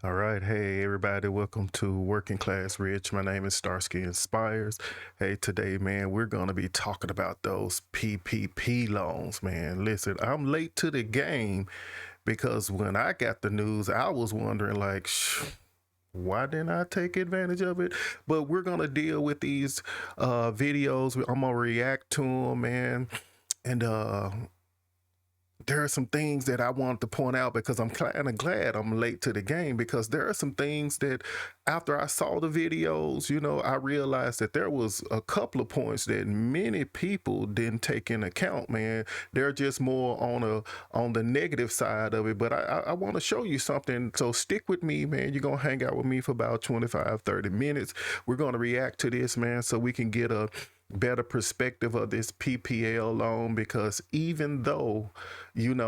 All right. Hey, everybody. Welcome to Working Class Rich. My name is Starsky Inspires. Hey, today, man, we're going to be talking about those PPP loans, man. Listen, I'm late to the game because when I got the news, I was wondering, like, why didn't I take advantage of it? But we're going to deal with these videos. I'm going to react to them, man. And there are some things that I wanted to point out because I'm kind of glad I'm late to the game, because there are some things that after I saw the videos, I realized that there was a couple of points that many people didn't take in account, man. They're just more on the negative side of it. But I want to show you something. So stick with me, man. You're going to hang out with me for about 25, 30 minutes. We're going to react to this, man, so we can get a better perspective of this PPL loan, because even though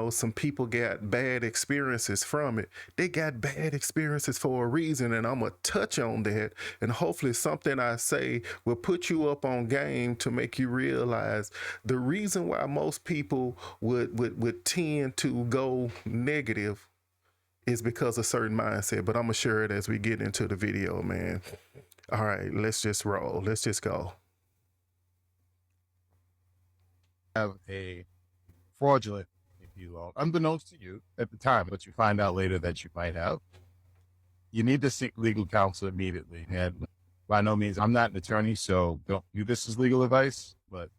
some people got bad experiences from it, they got bad experiences for a reason, and I'm gonna touch on that, and hopefully something I say will put you up on game to make you realize the reason why most people would tend to go negative is because of certain mindset. But I'm gonna share it as we get into the video, man. All right, let's just roll. Let's just go. Have a fraudulent PPP loan, unbeknownst to you at the time, but you find out later that you might have, you need to seek legal counsel immediately. And by no means, I'm not an attorney, so don't view this as legal advice, but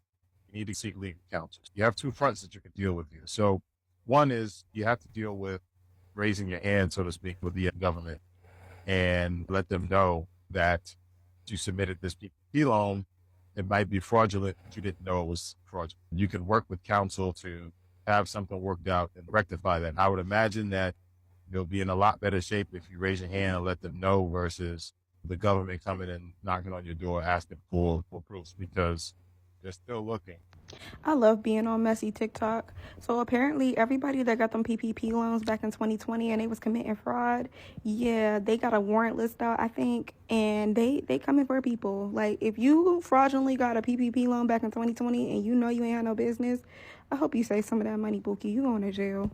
you need to seek legal counsel. You have two fronts that you can deal with here. So one is you have to deal with raising your hand, so to speak, with the government and let them know that you submitted this PPP loan. It might be fraudulent, but you didn't know it was fraudulent. You can work with counsel to have something worked out and rectify that. I would imagine that you'll be in a lot better shape if you raise your hand and let them know versus the government coming and knocking on your door asking for proofs, because they're still looking. I love being on messy TikTok. So apparently everybody that got them PPP loans back in 2020 and they was committing fraud, yeah, they got a warrant list out, I think, and they coming for people. Like, if you fraudulently got a PPP loan back in 2020 and you know you ain't had no business, I hope you save some of that money, Bookie. You going to jail.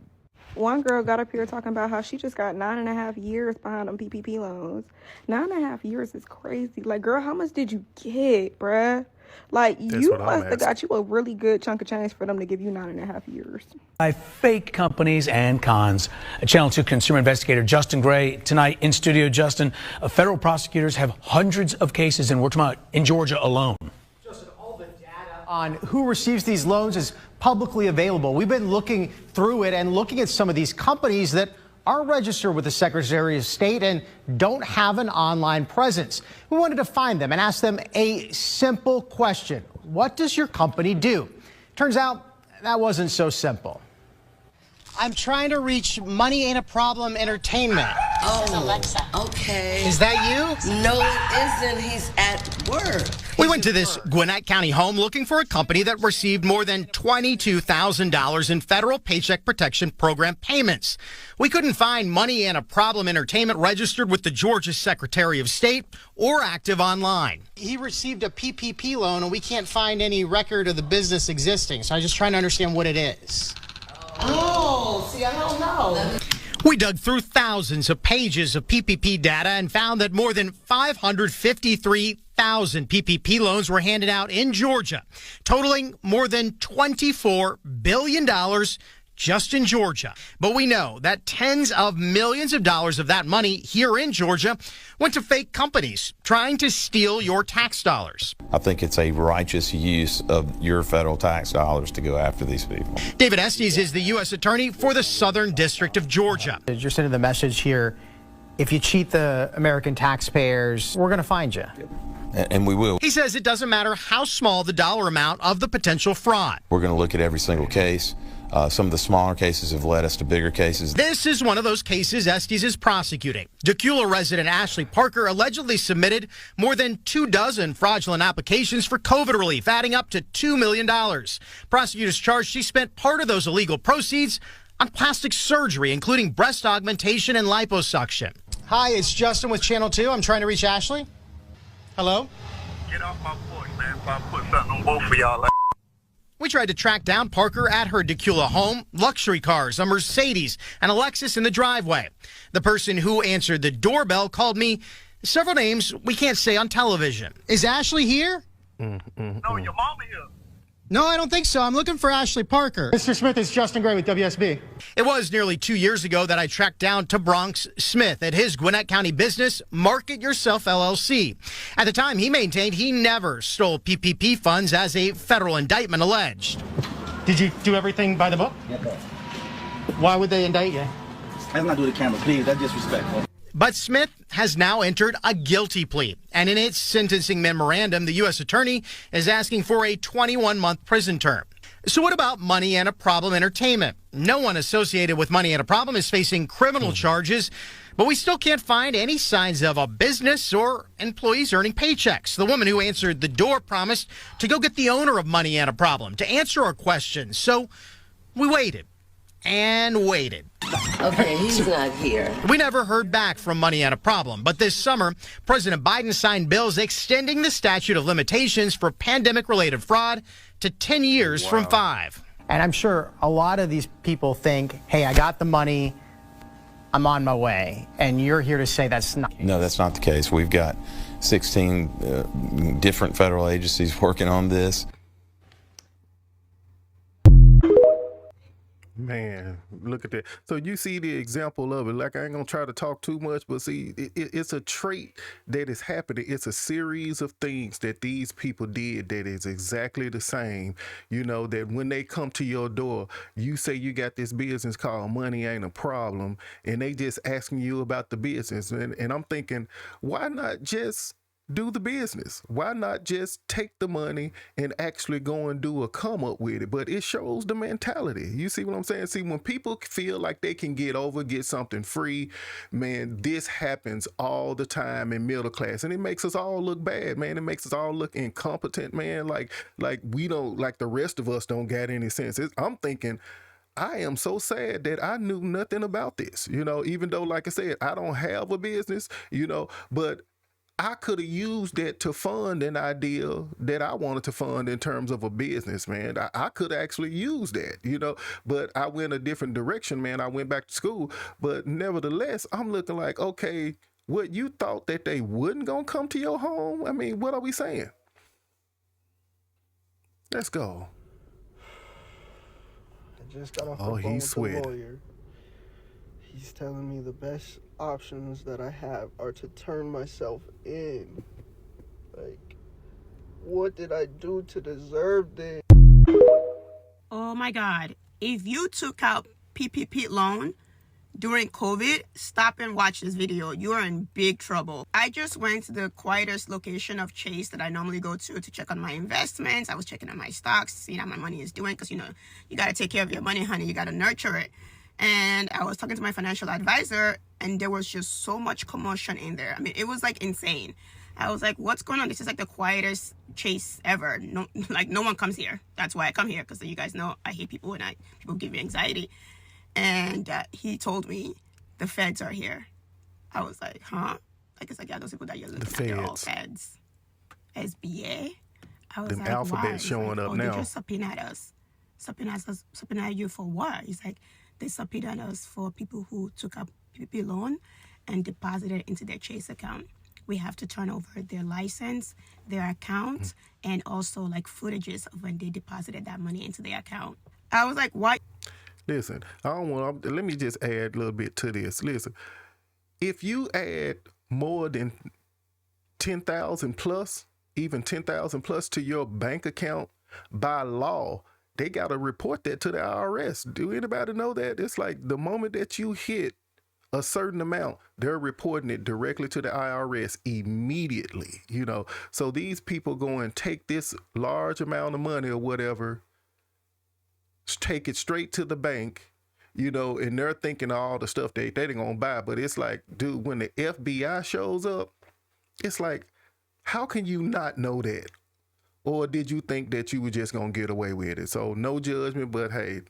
One girl got up here talking about how she just got 9.5 years behind them PPP loans. 9.5 years is crazy. Like, girl, how much did you get, bruh? Like, you must have got you a really good chunk of change for them to give you 9.5 years. By fake companies and cons. Channel 2 consumer investigator Justin Gray tonight in studio. Justin, federal prosecutors have hundreds of cases in Georgia alone. Justin, all the data on who receives these loans is publicly available. We've been looking through it and looking at some of these companies that are registered with the Secretary of State and don't have an online presence. We wanted to find them and ask them a simple question. What does your company do? Turns out that wasn't so simple. I'm trying to reach Money Ain't a Problem Entertainment. Oh, Alexa. Okay. Is that you? No, it isn't. He's at work. We went to this Gwinnett County home looking for a company that received more than $22,000 in federal Paycheck Protection Program payments. We couldn't find Money and a Problem Entertainment registered with the Georgia Secretary of State or active online. He received a PPP loan and we can't find any record of the business existing. So I'm just trying to understand what it is. Oh, see, I don't know. We dug through thousands of pages of PPP data and found that more than 553,000 PPP loans were handed out in Georgia, totaling more than $24 billion just in Georgia. But we know that tens of millions of dollars of that money here in Georgia went to fake companies trying to steal your tax dollars. I think it's a righteous use of your federal tax dollars to go after these people. David Estes is the U.S. Attorney for the Southern District of Georgia. You're sending the message here, if you cheat the American taxpayers, we're going to find you. And we will. He says it doesn't matter how small the dollar amount of the potential fraud. We're going to look at every single case. Some of the smaller cases have led us to bigger cases. This is one of those cases Estes is prosecuting. Decula resident Ashley Parker allegedly submitted more than 24 fraudulent applications for COVID relief, adding up to $2 million. Prosecutors charged she spent part of those illegal proceeds on plastic surgery, including breast augmentation and liposuction. Hi, it's Justin with Channel 2. I'm trying to reach Ashley. Hello? Get off my porch, man, if I put something on both of y'all. We tried to track down Parker at her Decula home, luxury cars, a Mercedes, and a Lexus in the driveway. The person who answered the doorbell called me several names we can't say on television. Is Ashley here? No, your mama here. No, I don't think so. I'm looking for Ashley Parker. Mr. Smith, it's Justin Gray with WSB. It was nearly 2 years ago that I tracked down to Bronx Smith at his Gwinnett County business, Market Yourself LLC. At the time, he maintained he never stole PPP funds, as a federal indictment alleged. Did you do everything by the book? Yeah, bro. Why would they indict you? Let's not do the camera, please. That's disrespectful. But Smith has now entered a guilty plea, and in its sentencing memorandum, the U.S. attorney is asking for a 21-month prison term. So what about Money and a Problem Entertainment? No one associated with Money and a Problem is facing criminal charges, but we still can't find any signs of a business or employees earning paychecks. The woman who answered the door promised to go get the owner of Money and a Problem to answer our questions. So we waited and waited. Okay, he's not here. We never heard back from Money and a Problem, but this summer, President Biden signed bills extending the statute of limitations for pandemic-related fraud to 10 years from 5. And I'm sure a lot of these people think, hey, I got the money, I'm on my way. And you're here to say that's not. No, that's not the case. We've got 16 different federal agencies working on this. Man, look at that. So you see the example of it. Like, I ain't gonna try to talk too much, but see, it's a trait that is happening. It's a series of things that these people did that is exactly the same. You know, that when they come to your door, you say you got this business called Money Ain't a Problem, and they just asking you about the business. And I'm thinking, why not just do the business? Why not just take the money and actually go and do a come up with it? But it shows the mentality. You see what I'm saying? See, when people feel like they can get something free, man, this happens all the time in middle class, and it makes us all look bad, man. It makes us all look incompetent, man. Like we don't, like the rest of us don't got any sense. I'm thinking, I am so sad that I knew nothing about this, you know, even though, like I said, I don't have a business, you know, but I could have used that to fund an idea that I wanted to fund in terms of a business, man. I could actually use that, you know, but I went a different direction, man. I went back to school, but nevertheless, I'm looking like, okay, what, you thought that they wouldn't gonna come to your home? I mean, what are we saying? Let's go. I just got off the Oh, phone he's with the sweating. lawyer. He's telling me the best options that I have are to turn myself in. Like, what did I do to deserve this? Oh my God. If you took out PPP loan during COVID, stop and watch this video. You are in big trouble. I just went to the quietest location of Chase that I normally go to check on my investments. I was checking on my stocks, seeing how my money is doing, because, you know, you got to take care of your money, honey. You got to nurture it. And I was talking to my financial advisor, and there was just so much commotion in there. I mean, it was like insane. I was like, what's going on? This is like the quietest Chase ever. No, like, no one comes here. That's why I come here, because you guys know I hate people when people give me anxiety. And he told me the feds are here. I was like, huh? Like, it's like, yeah, those people that you're looking at, they're all feds. SBA? I was Them like, alphabets why? showing up oh, now. They just subpoenaed us. Subpoenaed you for what? He's like, they subpoenaed us for people who took up PPP loan and deposited it into their Chase account. We have to turn over their license, their account, and also like footages of when they deposited that money into their account. I was like, why? Listen, let me just add a little bit to this. Listen, if you add more than 10,000 plus, even 10,000 plus to your bank account, by law, they got to report that to the IRS. Do anybody know that? It's like the moment that you hit a certain amount, they're reporting it directly to the IRS immediately, you know. So these people go and take this large amount of money or whatever, take it straight to the bank, you know, and they're thinking all the stuff they're going to buy. But it's like, dude, when the FBI shows up, it's like, how can you not know that? Or did you think that you were just going to get away with it? So no judgment, but hey,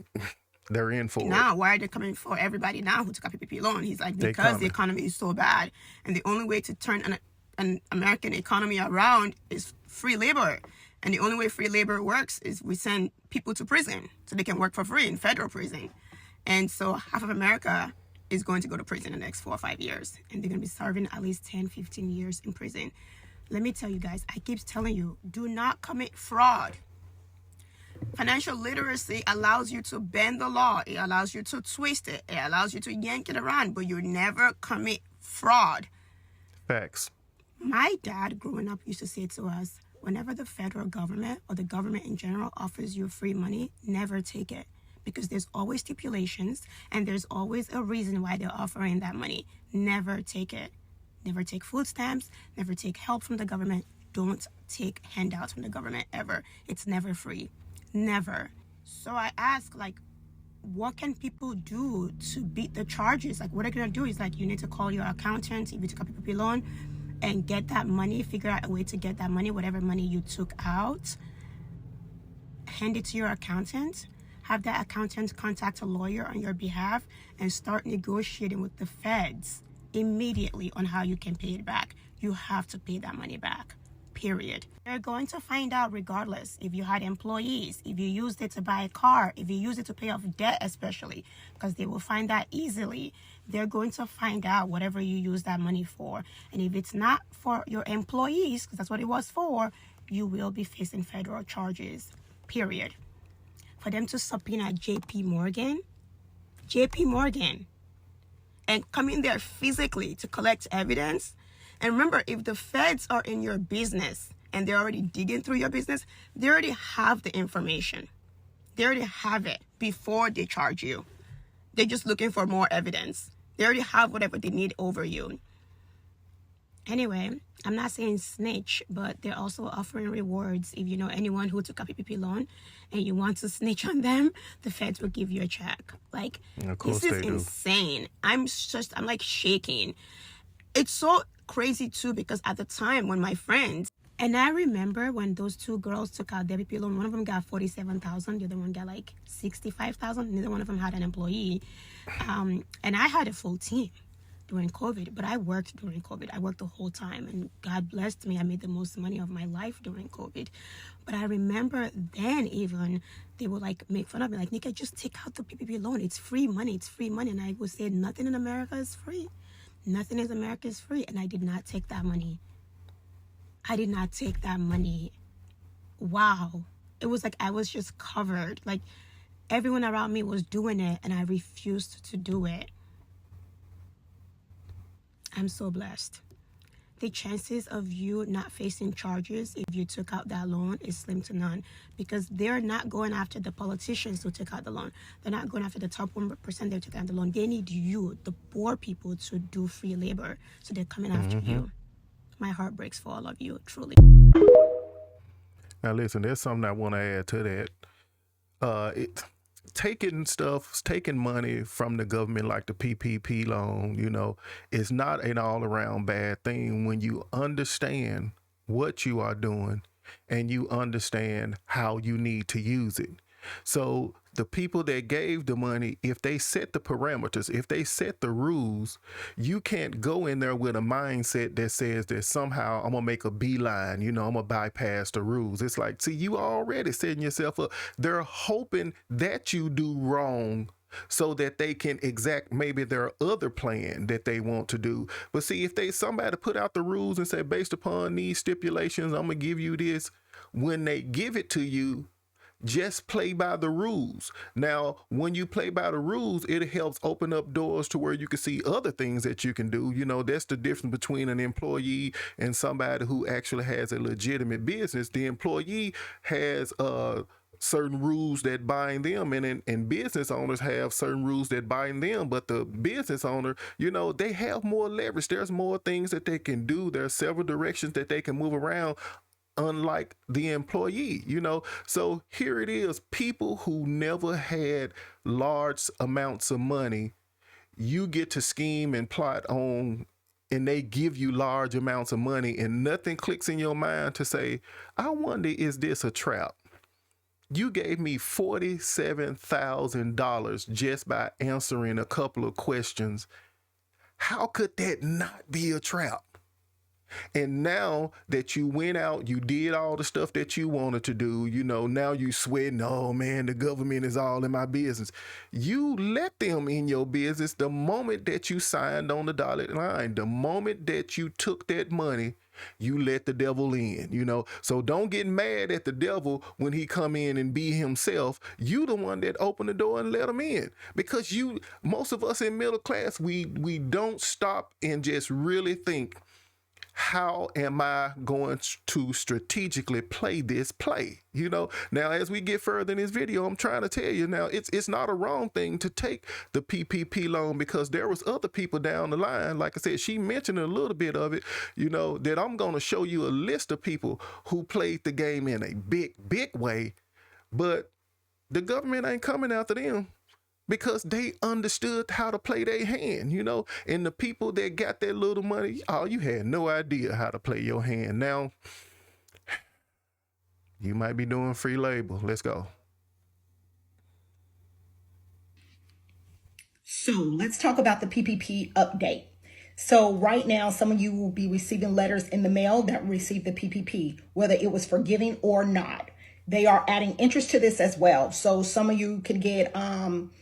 they're in for it. Now, why are they coming for everybody now who took a PPP loan? He's like, because the economy is so bad. And the only way to turn an American economy around is free labor. And the only way free labor works is we send people to prison so they can work for free in federal prison. And so half of America is going to go to prison in the next 4 or 5 years. And they're going to be serving at least 10, 15 years in prison. Let me tell you guys, I keep telling you, do not commit fraud. Financial literacy allows you to bend the law. It allows you to twist it. It allows you to yank it around, but you never commit fraud. Facts. My dad growing up used to say to us, whenever the federal government or the government in general offers you free money, never take it. Because there's always stipulations and there's always a reason why they're offering that money. Never take it. Never take food stamps. Never take help from the government. Don't take handouts from the government ever. It's never free. Never. So I ask, like, what can people do to beat the charges? Like, what are they going to do is, like, you need to call your accountant if you took a PPP loan and get that money, figure out a way to get that money, whatever money you took out, hand it to your accountant, have that accountant contact a lawyer on your behalf, and start negotiating with the feds immediately on how you can pay it back. You have to pay that money back, period. They're going to find out regardless if you had employees, if you used it to buy a car, if you used it to pay off debt especially, because they will find that easily. They're going to find out whatever you use that money for. And if it's not for your employees, because that's what it was for, you will be facing federal charges, period. For them to subpoena JP Morgan, and come in there physically to collect evidence. And remember, if the feds are in your business and they're already digging through your business, they already have the information. They already have it before they charge you. They're just looking for more evidence. They already have whatever they need over you. Anyway, I'm not saying snitch, but they're also offering rewards. If you know anyone who took a PPP loan and you want to snitch on them, the feds will give you a check. Like, this is insane. I'm like shaking. It's so crazy too, because at the time when my friends, and I remember when those two girls took out their PPP loan, one of them got $47,000, the other one got like $65,000. Neither one of them had an employee. And I had a full team during COVID, but I worked during COVID. I worked the whole time, and God blessed me. I made the most money of my life during COVID. But I remember then even they would like make fun of me, like, Nika, just take out the PPP loan. It's free money. It's free money. And I would say, nothing in America is free. Nothing in America is free. And I did not take that money. I did not take that money. Wow. It was like I was just covered. Like, everyone around me was doing it, and I refused to do it. I'm so blessed. The chances of you not facing charges if you took out that loan is slim to none, because they're not going after the politicians who took out the loan. They're not going after the top 1% that took out the loan. They need you, the poor people, to do free labor. So they're coming after you. My heart breaks for all of you, truly. Now listen, there's something I want to add to that. Taking money from the government like the PPP loan, you know, is not an all-around bad thing when you understand what you are doing and you understand how you need to use it. So the people that gave the money, if they set the parameters, if they set the rules, you can't go in there with a mindset that says that somehow I'm gonna make a beeline, you know, I'm gonna bypass the rules. It's like, see, you already setting yourself up. They're hoping that you do wrong so that they can exact maybe their other plan that they want to do. But see, if somebody put out the rules and say, based upon these stipulations, I'm gonna give you this, when they give it to you, just play by the rules. Now, when you play by the rules, it helps open up doors to where you can see other things that you can do. You know, that's the difference between an employee and somebody who actually has a legitimate business. The employee has certain rules that bind them, and business owners have certain rules that bind them. But the business owner, you know, they have more leverage. There's more things that they can do. There are several directions that they can move around, unlike the employee, you know. So here it is, people who never had large amounts of money, you get to scheme and plot on, and they give you large amounts of money, and nothing clicks in your mind to say, I wonder, is this a trap? You gave me $47,000 just by answering a couple of questions. How could that not be a trap? And now that you went out, you did all the stuff that you wanted to do, now you sweating, oh man, the government is all in my business. You let them in your business the moment that you signed on the dotted line, the moment that you took that money. You let the devil in. So don't get mad at the devil when he come in and be himself. You the one that opened the door and let him in, because most of us in middle class, we don't stop and just really think, how am I going to strategically play this play? Now, as we get further in this video, I'm trying to tell you now, it's not a wrong thing to take the PPP loan, because there was other people down the line. Like I said, she mentioned a little bit of it, that I'm going to show you a list of people who played the game in a big, big way, but the government ain't coming after them, because they understood how to play their hand, and the people that got that little money, you had no idea how to play your hand. Now, you might be doing free labor. Let's go. So let's talk about the PPP update. So right now, some of you will be receiving letters in the mail that receive the PPP, whether it was forgiving or not. They are adding interest to this as well. So some of you could get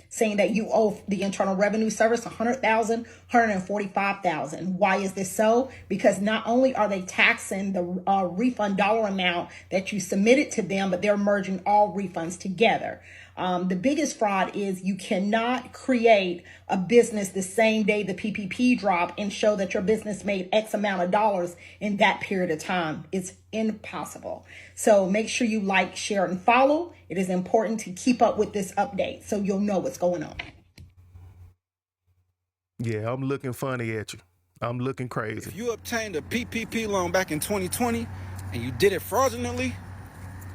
saying that you owe the Internal Revenue Service $100,000, $145,000. Why is this so? Because not only are they taxing the refund dollar amount that you submitted to them, but they're merging all refunds together. The biggest fraud is you cannot create a business the same day the PPP drop and show that your business made X amount of dollars in that period of time. It's impossible. So make sure you like, share, and follow. It is important to keep up with this update so you'll know what's going on. Yeah, I'm looking funny at you. I'm looking crazy. If you obtained a PPP loan back in 2020 and you did it fraudulently,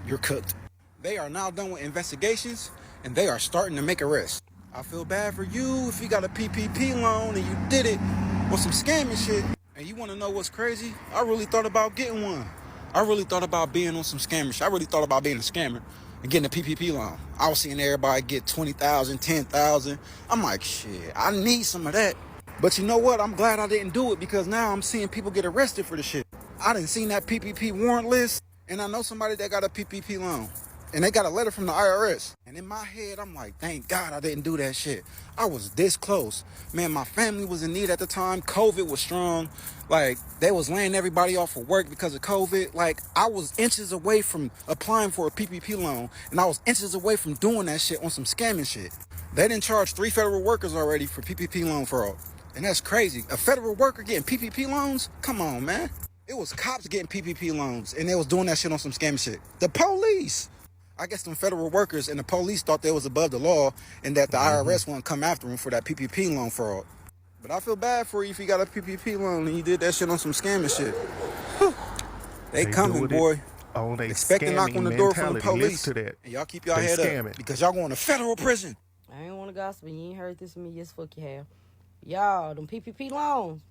you're cooked. They are now done with investigations and they are starting to make arrests. I feel bad for you if you got a PPP loan and you did it on some scamming shit. And you want to know what's crazy? I really thought about getting one. I really thought about being on some scamming shit. I really thought about being a scammer and getting a PPP loan. I was seeing everybody get 20,000, 10,000. I'm like, shit, I need some of that. But you know what? I'm glad I didn't do it, because now I'm seeing people get arrested for the shit. I done seen that PPP warrant list, and I know somebody that got a PPP loan. And they got a letter from the IRS. And in my head, I'm like, thank God I didn't do that shit. I was this close. Man, my family was in need at the time. COVID was strong. Like, they was laying everybody off for work because of COVID. Like, I was inches away from applying for a PPP loan. And I was inches away from doing that shit on some scamming shit. They didn't charge 3 federal workers already for PPP loan fraud. And that's crazy. A federal worker getting PPP loans? Come on, man. It was cops getting PPP loans. And they was doing that shit on some scamming shit. The police. I guess them federal workers and the police thought they was above the law and that the IRS won't come after them for that PPP loan fraud. But I feel bad for you if you got a PPP loan and you did that shit on some scamming shit. Whew. They coming, boy. Expect to knock on the door from the police. And y'all keep y'all head up because y'all going to federal prison. I ain't want to gossip. You ain't heard this from me. Yes, fuck you have. Y'all, them PPP loans.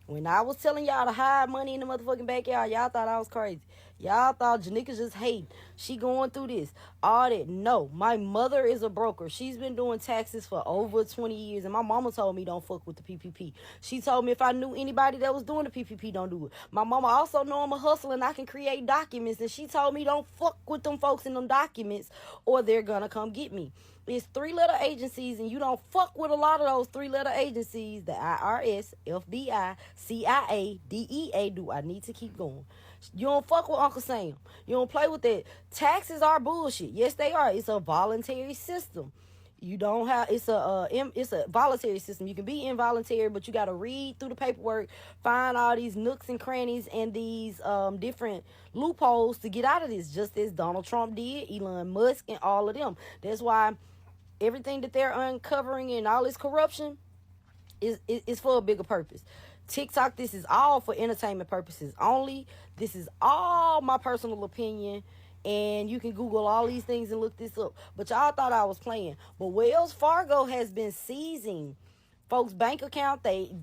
When I was telling y'all to hide money in the motherfucking backyard, y'all thought I was crazy. Y'all thought Janika just hate. She going through this. All that. No, my mother is a broker. She's been doing taxes for over 20 years. And my mama told me don't fuck with the PPP. She told me if I knew anybody that was doing the PPP, don't do it. My mama also know I'm a hustler and I can create documents. And she told me don't fuck with them folks in them documents or they're going to come get me. It's 3-letter agencies, and you don't fuck with a lot of those 3-letter agencies, the IRS, FBI, CIA, DEA. Do I need to keep going? You don't fuck with Uncle Sam. You don't play with that. Taxes are bullshit. Yes, they are. It's a voluntary system. You don't have, it's a voluntary system. You can be involuntary, but you got to read through the paperwork, find all these nooks and crannies and these different loopholes to get out of this, just as Donald Trump did, Elon Musk, and all of them. That's why everything that they're uncovering and all this corruption is for a bigger purpose. TikTok, this is all for entertainment purposes only. This is all my personal opinion. And you can Google all these things and look this up. But y'all thought I was playing. But Wells Fargo has been seizing folks' bank account, they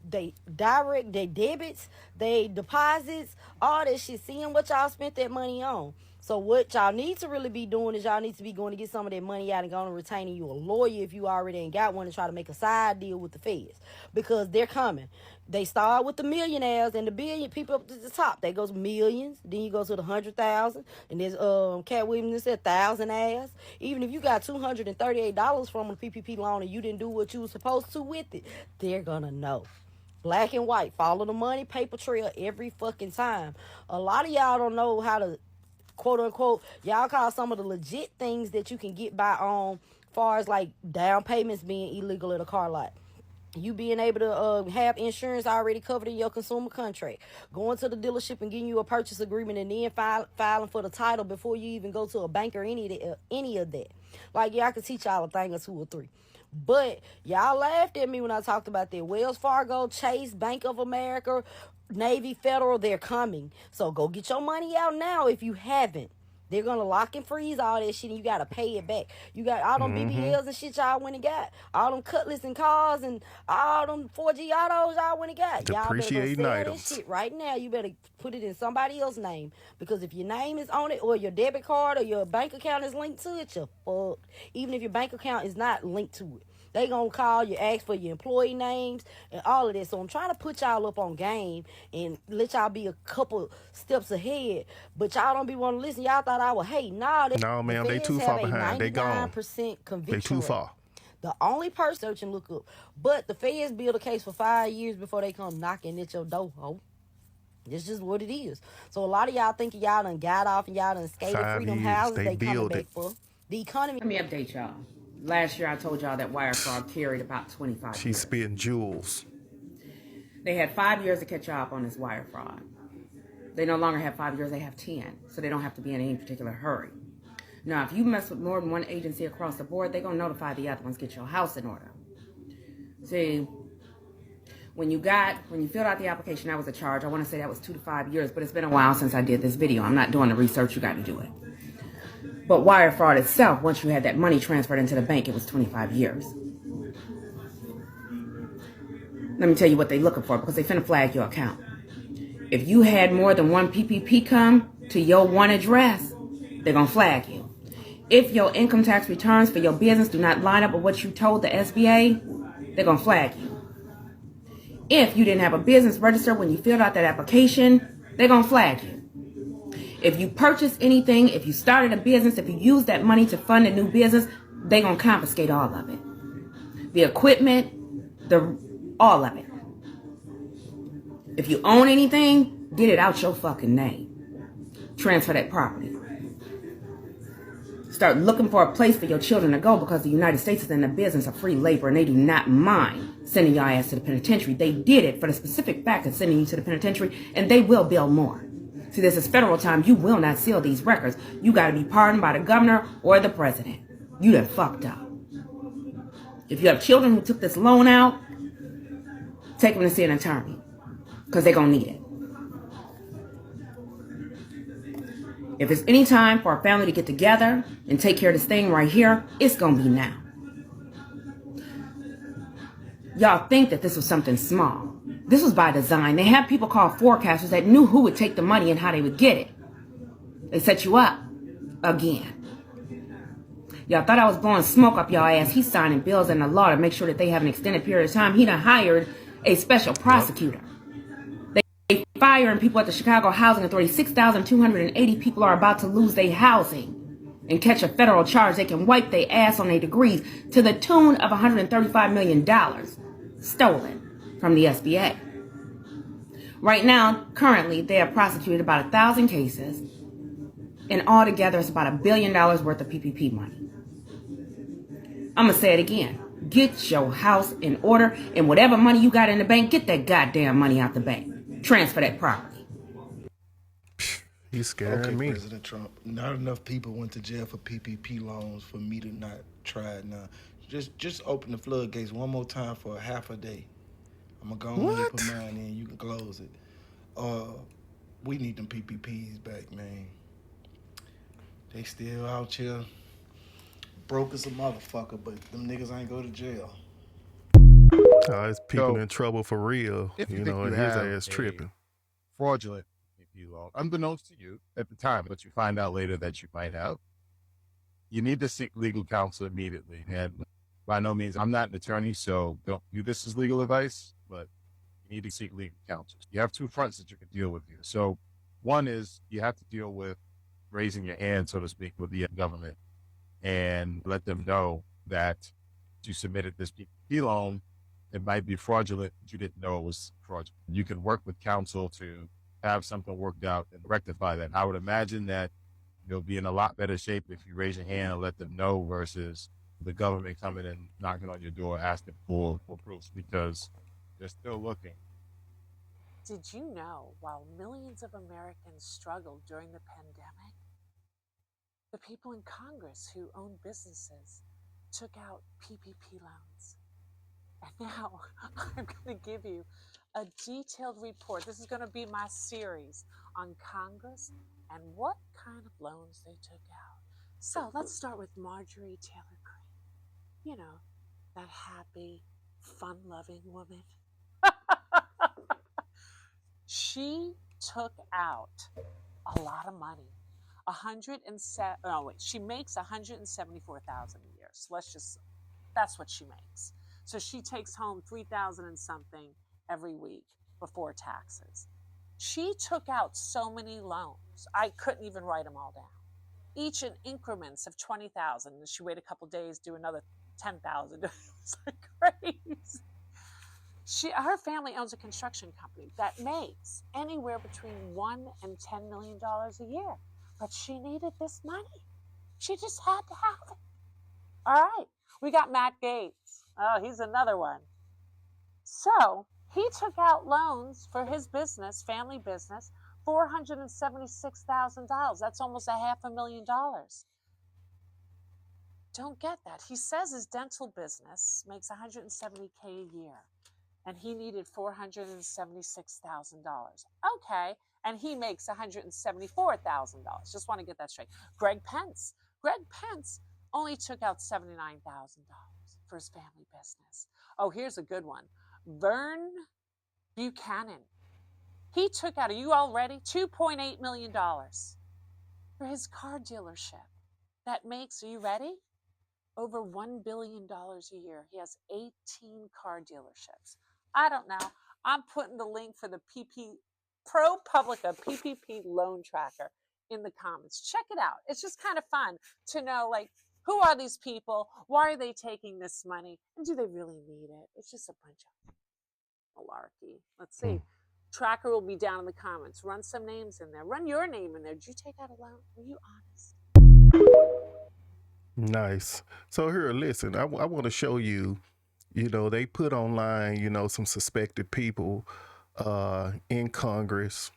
debits, they deposits, all that shit, seeing what y'all spent that money on. So what y'all need to really be doing is y'all need to be going to get some of that money out and going to retaining you a lawyer if you already ain't got one, and try to make a side deal with the feds, because they're coming. They start with the millionaires and the billion people up to the top. They goes millions, then you go to the 100,000, and there's Cat Williams said 1,000 ass. Even if you got $238 from a PPP loan and you didn't do what you were supposed to with it, they're gonna know. Black and white, follow the money, paper trail every fucking time. A lot of y'all don't know how to, quote unquote, y'all call some of the legit things that you can get by on, far as like down payments being illegal at a car lot. You being able to have insurance already covered in your consumer contract, going to the dealership and getting you a purchase agreement, and then filing for the title before you even go to a bank or any of that. Like, yeah, I could teach y'all a thing or two or three. But y'all laughed at me when I talked about that. Wells Fargo, Chase, Bank of America, Navy, Federal, they're coming. So go get your money out now if you haven't. They're going to lock and freeze all that shit, and you got to pay it back. You got all them BBLs and shit y'all went and got. All them Cutlass and cars and all them 4G autos y'all went and got. Y'all better go sell that shit right now. You better put it in somebody else's name. Because if your name is on it, or your debit card or your bank account is linked to it, you're fucked. Even if your bank account is not linked to it. They gonna call you, ask for your employee names and all of this. So I'm trying to put y'all up on game and let y'all be a couple steps ahead. But y'all don't be wanting to listen. Y'all thought I was hate. Nah, no, ma'am, they too far behind. They gone. 99% conviction They too rate. far. The only person search and look up. But the feds build a case for 5 years before they come knocking at your door, ho. It's just what it is. So a lot of y'all thinking y'all done got off and y'all done skated 5 freedom years, houses. they Coming build back it. for the economy. Let me update y'all. Last year I told y'all that wire fraud carried about 25 She's years. spitting jewels. They had 5 years to catch up on this wire fraud. They no longer have 5 years, they have 10. So they don't have to be in any particular hurry. Now, if you mess with more than one agency across the board, they're going to notify the other ones, get your house in order. See, when you filled out the application, that was a charge. I want to say that was 2 to 5 years, but it's been a while since I did this video. I'm not doing the research, you got to do it. But wire fraud itself, once you had that money transferred into the bank, it was 25 years. Let me tell you what they're looking for, because they finna flag your account. If you had more than one PPP come to your one address, they're gonna flag you. If your income tax returns for your business do not line up with what you told the SBA, they're gonna flag you. If you didn't have a business registered when you filled out that application, they're gonna flag you. If you purchased anything, if you started a business, if you used that money to fund a new business, they're going to confiscate all of it. The equipment, all of it. If you own anything, get it out your fucking name. Transfer that property. Start looking for a place for your children to go, because the United States is in the business of free labor, and they do not mind sending your ass to the penitentiary. They did it for the specific fact of sending you to the penitentiary, and they will build more. See, this is federal time. You will not seal these records. You got to be pardoned by the governor or the president. You done fucked up. If you have children who took this loan out, take them to see an attorney, because they're going to need it. If it's any time for a family to get together and take care of this thing right here, it's going to be now. Y'all think that this was something small. This was by design. They had people called forecasters that knew who would take the money and how they would get it. They set you up again. Y'all thought I was blowing smoke up y'all ass. He's signing bills in the law to make sure that they have an extended period of time. He done hired a special prosecutor. They firing people at the Chicago Housing Authority. 6,280 people are about to lose their housing and catch a federal charge. They can wipe their ass on their degrees to the tune of $135 million stolen from the SBA. Right now, currently, they have prosecuted about 1,000 cases, and altogether it's about $1 billion worth of PPP money. I'm gonna say it again. Get your house in order, and whatever money you got in the bank, get that goddamn money out the bank. Transfer that property. He's scaring me. President Trump, not enough people went to jail for PPP loans for me to not try it now. Just open the floodgates one more time for a half a day. I'm going to go ahead and put mine in. You can close it. We need them PPPs back, man. They still out here broke as a motherfucker, but them niggas ain't go to jail. It's people in trouble for real, If you you think know, you and his have ass a tripping. fraudulent PPP loan, unbeknownst to you at the time, but you find out later that you might have, you need to seek legal counsel immediately. And by no means, I'm not an attorney, so don't view this as legal advice, but you need to seek legal counsel. You have two fronts that you can deal with here. So one is you have to deal with raising your hand, so to speak, with the government and let them know that you submitted this PPP loan. It might be fraudulent, but you didn't know it was fraudulent. You can work with counsel to have something worked out and rectify that. I would imagine that you'll be in a lot better shape if you raise your hand and let them know versus the government coming and knocking on your door asking for proofs, because they're still looking. Did you know while millions of Americans struggled during the pandemic, the people in Congress who own businesses took out PPP loans? And now I'm going to give you a detailed report. This is going to be my series on Congress and what kind of loans they took out. So let's start with Marjorie Taylor Greene. You know, that happy, fun-loving woman. She took out a lot of money. She makes $174,000 a year. So that's what she makes. So she takes home $3,000 and something every week before taxes. She took out so many loans, I couldn't even write them all down. Each in increments of $20,000. And she wait a couple days, do another $10,000. It's like crazy. Her family owns a construction company that makes anywhere between $1 and $10 million a year. But she needed this money. She just had to have it. All right. We got Matt Gaetz. Oh, he's another one. So he took out loans for his business, family business, $476,000. That's almost $500,000. Don't get that. He says his dental business makes $170K a year, and he needed $476,000. Okay, and he makes $174,000. Just want to get that straight. Greg Pence only took out $79,000 for his family business. Oh, here's a good one. Vern Buchanan. He took out, are you all ready? $2.8 million for his car dealership. That makes, are you ready? Over $1 billion a year. He has 18 car dealerships. I don't know. I'm putting the link for the ProPublica PPP loan tracker in the comments. Check it out. It's just kind of fun to know, like, who are these people? Why are they taking this money? And do they really need it? It's just a bunch of malarkey. Let's see. Tracker will be down in the comments. Run some names in there. Run your name in there. Did you take out a loan? Were you honest? Nice. So here, listen, I want to show you, they put online, some suspected people in Congress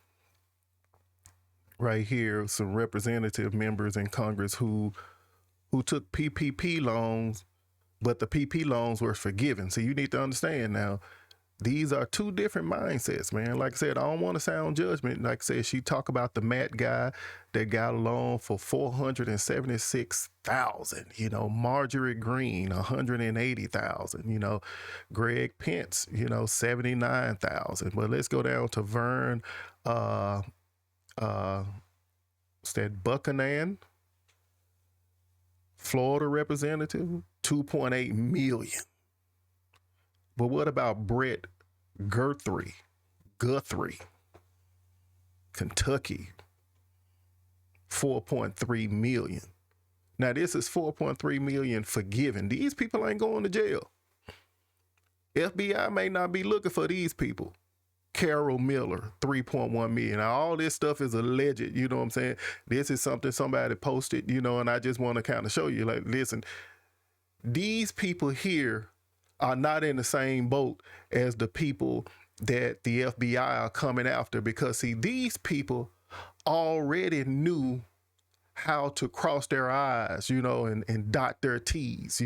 right here, some representative members in Congress who took PPP loans, but the PP loans were forgiven. So you need to understand now, these are two different mindsets, man. Like I said, I don't want to sound judgment. Like I said, she talk about the Matt guy that got a loan for $476,000. Marjorie Greene, $180,000. Greg Pence, $79,000. But let's go down to Vern. What's that? Buchanan, Florida representative, $2.8 million. But what about Brett Guthrie, Kentucky, $4.3 million. Now this is $4.3 million forgiven. These people ain't going to jail. FBI may not be looking for these people. Carol Miller, $3.1 million. Now, all this stuff is alleged, you know what I'm saying? This is something somebody posted, and I just want to kind of show you, like, listen, these people here are not in the same boat as the people that the FBI are coming after, because see, these people already knew how to cross their I's, and dot their T's,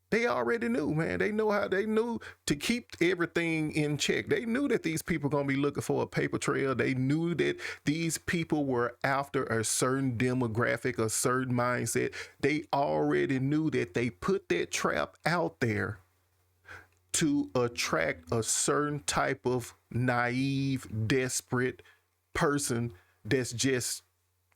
They already knew, man. They knew to keep everything in check. They knew that these people are going to be looking for a paper trail. They knew that these people were after a certain demographic, a certain mindset. They already knew that they put that trap out there to attract a certain type of naive, desperate person that's just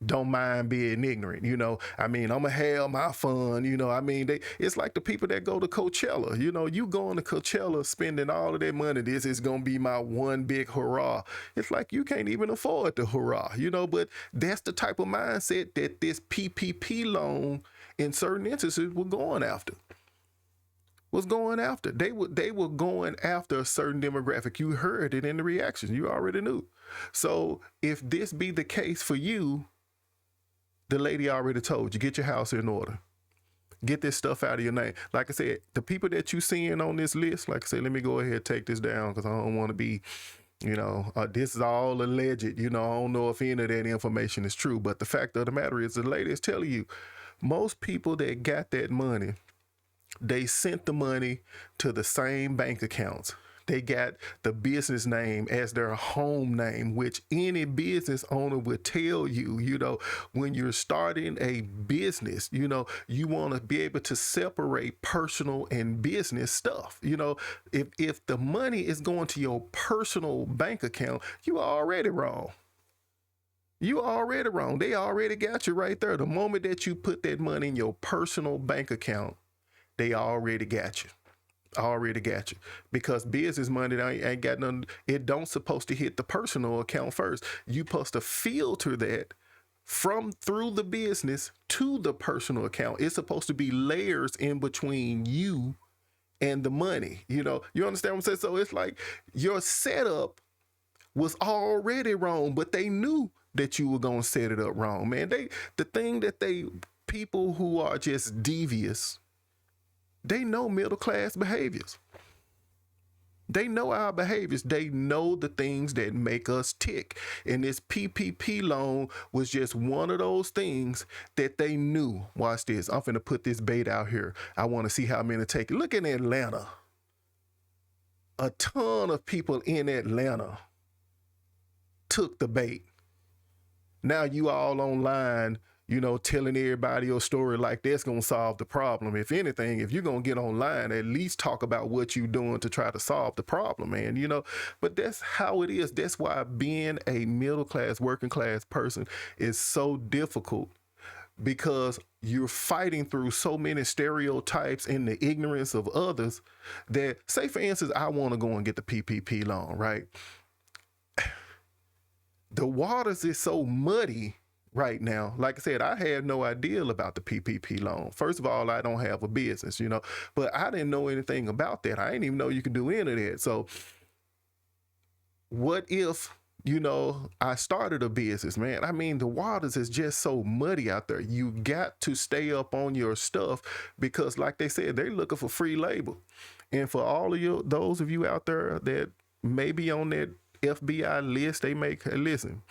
don't mind being ignorant, you know. I mean, I'm gonna have my fun, you know. I mean, it's like the people that go to Coachella, you know. You going to Coachella spending all of that money, this is gonna be my one big hurrah. It's like you can't even afford the hurrah, you know. But that's the type of mindset that this PPP loan in certain instances were going after. They were going after a certain demographic. You heard it in the reactions. You already knew. So if this be the case for you, the lady already told you, get your house in order. Get this stuff out of your name. Like I said, the people that you seeing on this list, like I said, let me go ahead and take this down because I don't want to be, you know, this is all alleged. You know, I don't know if any of that information is true. But the fact of the matter is, the lady is telling you, most people that got that money, they sent the money to the same bank accounts. They got the business name as their home name, which any business owner would tell you, you know, when you're starting a business, you know, you want to be able to separate personal and business stuff. You know, if the money is going to your personal bank account, you are already wrong. You already wrong. They already got you right there. The moment that you put that money in your personal bank account, they already got you. Already got you, because business money ain't got nothing. It don't supposed to hit the personal account first. You supposed to filter that through the business to the personal account. It's supposed to be layers in between you and the money. You know, you understand what I'm saying? So it's like your setup was already wrong, but they knew that you were gonna set it up wrong, man. People who are just devious, they know middle class behaviors. They know our behaviors. They know the things that make us tick. And this PPP loan was just one of those things that they knew. Watch this. I'm finna put this bait out here. I want to see how many take it. Look in Atlanta. A ton of people in Atlanta took the bait. Now you all online, you know, telling everybody your story like that's going to solve the problem. If anything, if you're going to get online, at least talk about what you're doing to try to solve the problem, man, you know. But that's how it is. That's why being a middle class, working class person is so difficult, because you're fighting through so many stereotypes and the ignorance of others that, say, for instance, I want to go and get the PPP loan, right? The waters is so muddy right now. Like I said, I had no idea about the PPP loan. First of all, I don't have a business, you know, but I didn't know anything about that. I didn't even know you could do any of that. So what if, you know, I started a business, man? I mean, the waters is just so muddy out there. You got to stay up on your stuff, because like they said, they're looking for free labor. And for all of you, those of you out there that may be on that FBI list, listen,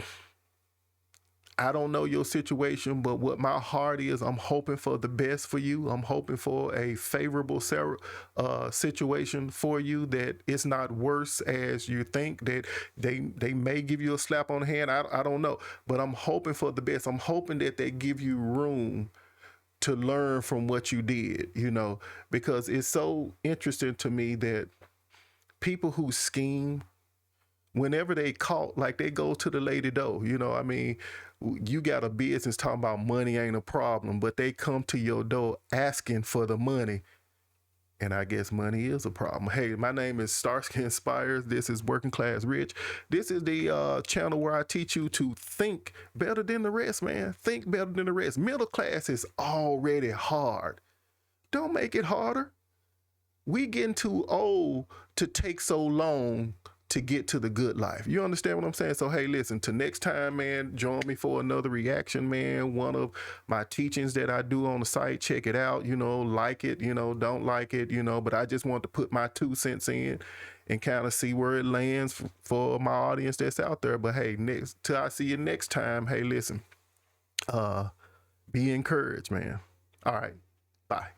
I don't know your situation, but what my heart is, I'm hoping for the best for you. I'm hoping for a favorable situation for you, that it's not worse as you think, that they may give you a slap on the hand. I don't know, but I'm hoping for the best. I'm hoping that they give you room to learn from what you did, you know, because it's so interesting to me that people who scheme, whenever they caught, like they go to the lady door, you know, I mean, you got a business talking about money ain't a problem, but they come to your door asking for the money. And I guess money is a problem. Hey, my name is Starsky Inspires. This is Working Class Rich. This is the channel where I teach you to think better than the rest, man. Think better than the rest. Middle class is already hard. Don't make it harder. We getting too old to take so long to get to the good life. You understand what I'm saying? So, hey, listen, till next time, man, join me for another reaction, man. One of my teachings that I do on the site, check it out, you know, like it, you know, don't like it, you know, but I just want to put my 2 cents in and kind of see where it lands for my audience that's out there. But hey, till I see you next time, hey, listen, be encouraged, man. All right, bye.